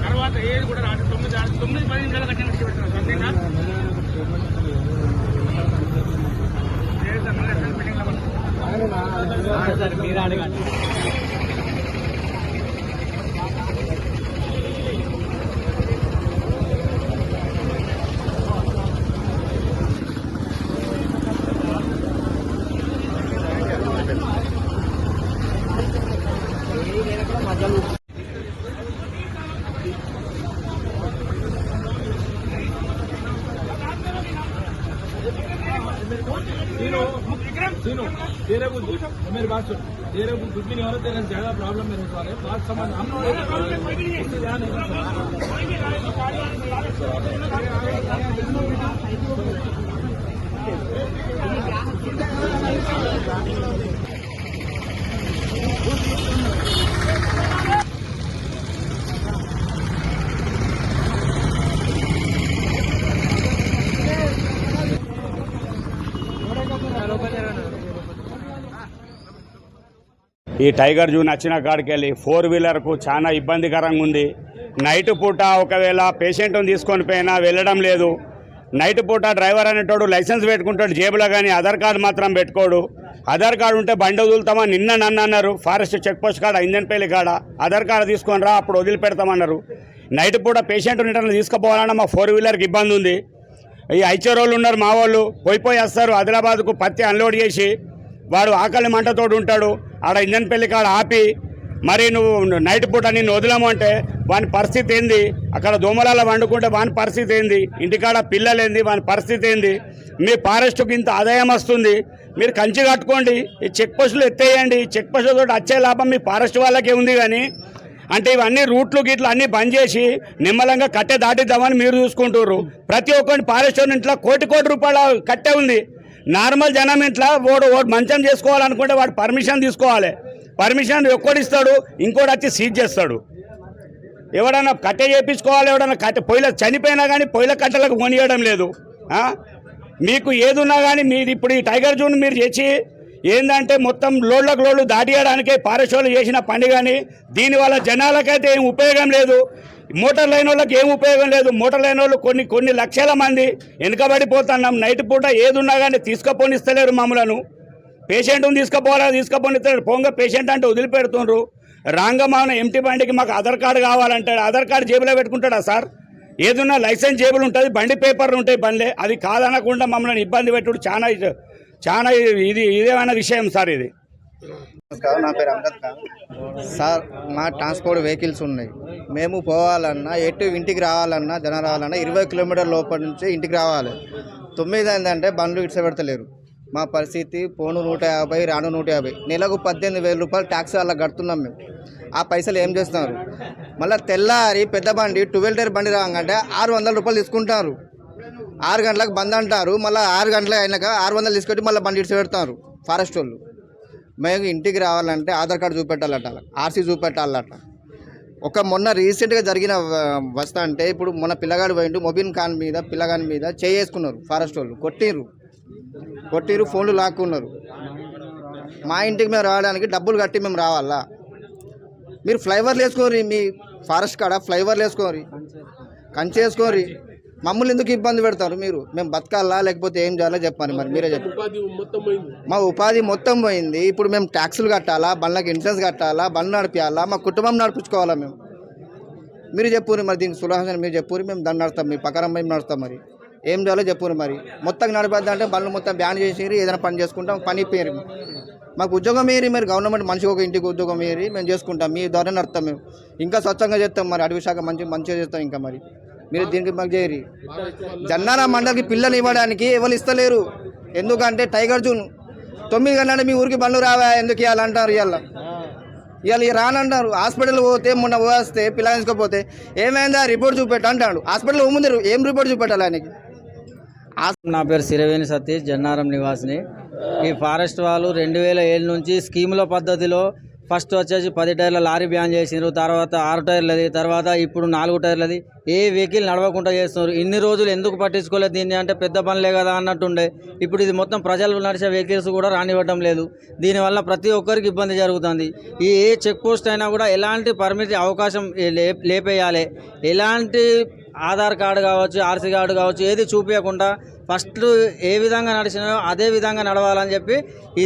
తర్వాత ఏది కూడా రాదు 9-10 నిమిషాలు కట్టిన మీరు అడగండి. तेरे को मेरी बात सुन, तेरे को कुछ भी नहीं हो रहा, तेरे ज्यादा प्रॉब्लम मेरे को आ रहा है, बात समझ हम लोग ఈ టైగర్ జూన్ వచ్చిన కాడికి వెళ్ళి 4-వీలర్కు చాలా ఇబ్బందికరంగా ఉంది. నైట్ పూట ఒకవేళ పేషెంట్ని తీసుకొని పోయినా వెళ్ళడం లేదు. నైట్ పూట డ్రైవర్ అనేటోడు లైసెన్స్ పెట్టుకుంటాడు జేబులో, కానీ ఆధార్ కార్డు మాత్రం పెట్టుకోడు. ఆధార్ కార్డు ఉంటే బండి వదులుతామా నిన్న నన్ను అన్నారు. ఫారెస్ట్ చెక్ పోస్ట్ కాడ ఇంజన్పల్లి కాడ ఆధార్ కార్డు తీసుకొని రా అప్పుడు వదిలిపెడతామన్నారు. నైట్ పూట పేషెంట్ ఇంటర్ని తీసుకుపోవాలన్నా మా 4-వీలర్కి ఇబ్బంది ఉంది. ఈ ఐచరోళ్ళు ఉన్నారు మా వాళ్ళు, పోయి వస్తారు ఆదిలాబాద్కు పత్తి అన్లోడ్ చేసి. వాడు ఆకలి మంటతోడు ఉంటాడు. ఆడ ఇంజన్పల్లి కాడ ఆపి మరి నువ్వు నైట్ పూట నిన్ను వదలము అంటే వాని పరిస్థితి ఏంది? అక్కడ దోమలాల వండుకుంటే వాని పరిస్థితి ఏంది? ఇంటికాడ పిల్లలేంది? వాని పరిస్థితి ఏంది? మీ ఫారెస్ట్కి ఇంత ఆదాయం వస్తుంది, మీరు కంచి కట్టుకోండి, ఈ చెక్ పోస్టులు ఎత్తేయండి. చెక్ పోస్టులతో వచ్చే లాభం మీ ఫారెస్ట్ వాళ్ళకే ఉంది. కానీ అంటే ఇవన్నీ రూట్లు గిట్లు అన్నీ బంద్ చేసి నిమ్మలంగా కట్టె దాటిద్దామని మీరు చూసుకుంటారు. ప్రతి ఒక్కరిని ఫారెస్ట్ ఇంట్లో కోటి రూపాయల కట్టె ఉంది. నార్మల్ జనం ఇంట్లో ఓడు మంచం చేసుకోవాలనుకుంటే వాడు పర్మిషన్ తీసుకోవాలి. పర్మిషన్ ఒక్కడిస్తాడు, ఇంకోటి వచ్చి సీజ్ చేస్తాడు. ఎవడన్నా కట్టె చేయించుకోవాలి, ఎవడన్నా కట్టె పొయ్యిలో చనిపోయినా కానీ పొయ్యిల కట్టెలకు కొనియడం లేదు. మీకు ఏదున్నా కానీ మీరు ఇప్పుడు ఈ టైగర్ జూన్ మీరు చేసి ఏంటంటే మొత్తం లోడ్లకు దాటియడానికే ఫారెస్ట్ వాళ్ళు చేసిన పని. కానీ దీనివల్ల జనాలకైతే ఏం ఉపయోగం లేదు, మోటార్ లైన్ వాళ్ళకి ఏం ఉపయోగం లేదు. మోటార్ లైన్ వాళ్ళు కొన్ని లక్షల మంది వెనుకబడిపోతున్నాం. నైట్ పూట ఏదున్నా కానీ తీసుకుపోనిస్తలేరు మమ్మలను. పేషెంట్ని తీసుకుపోనిస్తలేరు. పోంగా పేషెంట్ అంటే వదిలిపెడుతుండ్రు. రాంగమాన ఎంటీ బండికి మాకు ఆధార్ కార్డు కావాలంటాడు. ఆధార్ కార్డు జేబులో పెట్టుకుంటాడా సార్? ఏదున్నా లైసెన్స్ జేబులు ఉంటుంది, బండి పేపర్లు ఉంటాయి బండ్లే. అది కాదనకుండా మమ్మల్ని ఇబ్బంది పెట్టుడు చాలా ఇదేమైనా విషయం సార్ ఇది. నా పేరు అంగత్ ఖాన్ సార్. మా ట్రాన్స్పోర్ట్ వెహికల్స్ ఉన్నాయి. మేము పోవాలన్నా ఎటు ఇంటికి రావాలన్నా జనం రావాలన్నా 20 కిలోమీటర్ల లోపల నుంచి ఇంటికి రావాలి. 9 అయిందంటే బండ్లు ఇడ్చబెడతలేరు. మా పరిస్థితి పోను 150, రాను 150. నెలకు 18,000 రూపాయలు ట్యాక్స్ అలా కడుతున్నాం మేము. ఆ పైసలు ఏం చేస్తున్నారు? మళ్ళీ తెల్లారి పెద్ద బండి 12 టైర్ బండి రాగానే 600 రూపాయలు తీసుకుంటారు. 6 గంటలకు బంద్ అంటారు. మళ్ళీ 6 గంటలకు అయినాక 600 తీసుకొచ్చి మళ్ళీ బండి ఇడ్చబెడతారు ఫారెస్ట్ వాళ్ళు. మేము ఇంటికి రావాలంటే ఆధార్ కార్డు చూపెట్టాలట, ఆర్సీ చూపెట్టాలట. మొన్న రీసెంట్గా జరిగిన వస్తా అంటే ఇప్పుడు మొన్న పిల్లగాడు పోయిండు, మొబైల్ ఖాన్ మీద పిల్లగాని మీద చేసుకున్నారు ఫారెస్ట్ వాళ్ళు. కొట్టిరు ఫోన్లు లాక్కున్నారు. మా ఇంటికి మేము రావడానికి డబ్బులు కట్టి మేము రావాలా? మీరు ఫ్లైఓవర్లు వేసుకోరి, మీ ఫారెస్ట్ కాడ ఫ్లైఓవర్లు వేసుకోరి, కంచె వేసుకోరి. మమ్మల్ని ఎందుకు ఇబ్బంది పెడతారు మీరు? మేము బతకాలా లేకపోతే ఏం చేయాలో చెప్పండి. మరి మీరే చెప్పండి. మా ఉపాధి మొత్తం పోయింది. ఇప్పుడు మేము ట్యాక్సులు కట్టాలా, బండ్లకు ఇన్సూరెన్స్ కట్టాలా, బండ్లు నడిపించాలా, మా కుటుంబం నడిపించుకోవాలా మేము? మీరు చెప్పురు మరి దీనికి సులభంగా మీరు చెప్పురు. మేము దాన్ని నడుస్తాం, మీ పక్కన మేము నడుస్తాం. మరి ఏం చేయాలో చెప్పురు. మరి మొత్తం నడిపేద్దంటే బండ్లు మొత్తం బ్యాన్ చేసి ఏదైనా పని చేసుకుంటాం. పని పేరు మాకు ఉద్యోగం ఏరి, మరి గవర్నమెంట్ మనిషికి ఒక ఇంటికి ఉద్యోగం ఏరి మేము చేసుకుంటాం. మీ ద్వారా నడుస్తాం. మేము ఇంకా స్వచ్ఛంగా చేస్తాం. మరి అడవి శాఖ మంచిగా చేస్తాం. ఇంకా మరి మీరు దీనికి మాకు చేయరు. జన్నారం మండలికి పిల్లలు ఇవ్వడానికి ఎవరు ఇస్తలేరు. ఎందుకంటే టైగర్ జూన్ 9 గంటల మీ ఊరికి బండ్లు రావా ఎందుకు ఇవ్వాలంటారు. ఇవాళ రానంటారు. హాస్పిటల్ పోతే మొన్న వస్తే పిల్లలు తీసుకోపోతే ఏమైందా రిపోర్ట్ చూపెట్టు అంటాడు. హాస్పిటల్ ముందు ఏం రిపోర్ట్ చూపెట్టాలి ఆయనకి? నా పేరు సిరవేణి సతీష్, జన్నారం నివాసిని. ఈ ఫారెస్ట్ వాళ్ళు 2007 నుంచి స్కీముల పద్ధతిలో ఫస్ట్ వచ్చేసి 10 టైర్ల లారీ బ్యాన్ చేసినారు, తర్వాత 6 టైర్లది, తర్వాత ఇప్పుడు 4 టైర్లది. ఏ వెహికల్ నడవకుండా చేస్తున్నారు. ఇన్ని రోజులు ఎందుకు పట్టించుకోలేదు దీన్ని అంటే పెద్ద పనులే కదా అన్నట్టుండే. ఇప్పుడు ఇది మొత్తం ప్రజలు నడిచే వెహికల్స్ కూడా రానివ్వడం లేదు. దీనివల్ల ప్రతి ఒక్కరికి ఇబ్బంది జరుగుతుంది. ఏ చెక్ పోస్ట్ అయినా కూడా ఎలాంటి పర్మిట్ అవకాశం లేపేయాలి. ఎలాంటి ఆధార్ కార్డు కావచ్చు, ఆర్సీ కార్డు కావచ్చు, ఏది చూపించకుండా ఫస్ట్ ఏ విధంగా నడిచినాయో అదే విధంగా నడవాలని చెప్పి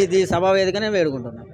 ఇది సభా వేదికనే వేడుకుంటున్నాను.